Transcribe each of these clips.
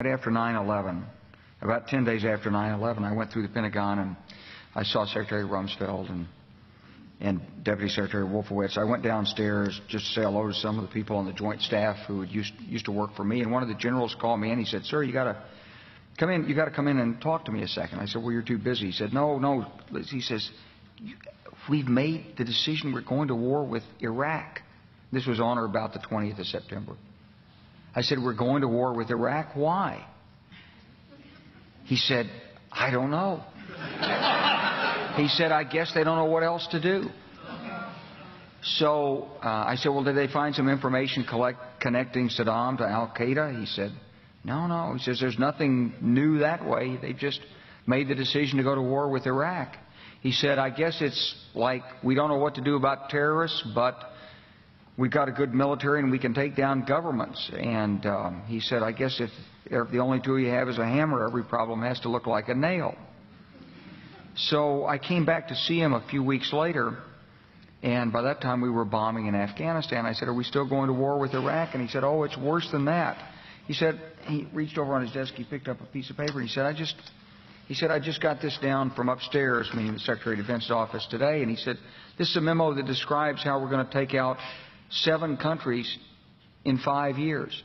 After 9/11, about 10 days after 9/11, I went through the Pentagon and I saw Secretary Rumsfeld and Deputy Secretary Wolfowitz. I went downstairs just to say hello to some of the people on the Joint Staff who had used to work for me. And one of the generals called me and he said, "Sir, you got to come in. You got to come in and talk to me a second." I said, "Well, you're too busy." He said, "No." He says, "We've made the decision. We're going to war with Iraq." This was on or about the 20th of September. I said, "We're going to war with Iraq. Why?" He said, "I don't know." He said, "I guess they don't know what else to do." So I said, "Well, did they find some information connecting Saddam to Al-Qaeda?" He said, No. He says, "There's nothing new that way. They just made the decision to go to war with Iraq." He said, "I guess it's like we don't know what to do about terrorists, but we've got a good military and we can take down governments." And he said, "I guess if the only tool you have is a hammer, every problem has to look like a nail." So I came back to see him a few weeks later, and by that time we were bombing in Afghanistan. I said, "Are we still going to war with Iraq?" And he said, "Oh, it's worse than that." He said, he reached over on his desk, he picked up a piece of paper, and he said, I just got this down from upstairs," meaning the Secretary of Defense's office today, and he said, "This is a memo that describes how we're going to take out 7 countries in 5 years,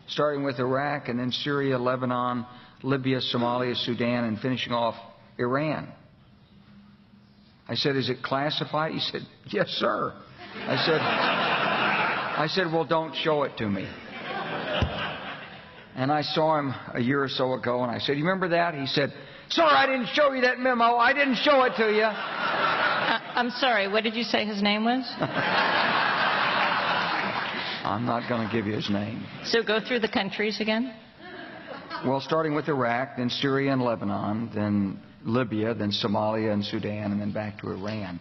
starting with Iraq and then Syria, Lebanon, Libya, Somalia, Sudan, and finishing off Iran." I said, "Is it classified?" He said, "Yes, sir." I said, "Well, don't show it to me." And I saw him a year or so ago, and I said, "You remember that?" He said, "Sir, I didn't show you that memo. I didn't show it to you." I'm sorry, what did you say his name was? I'm not going to give you his name. So go through the countries again? Well, starting with Iraq, then Syria and Lebanon, then Libya, then Somalia and Sudan, and then back to Iran.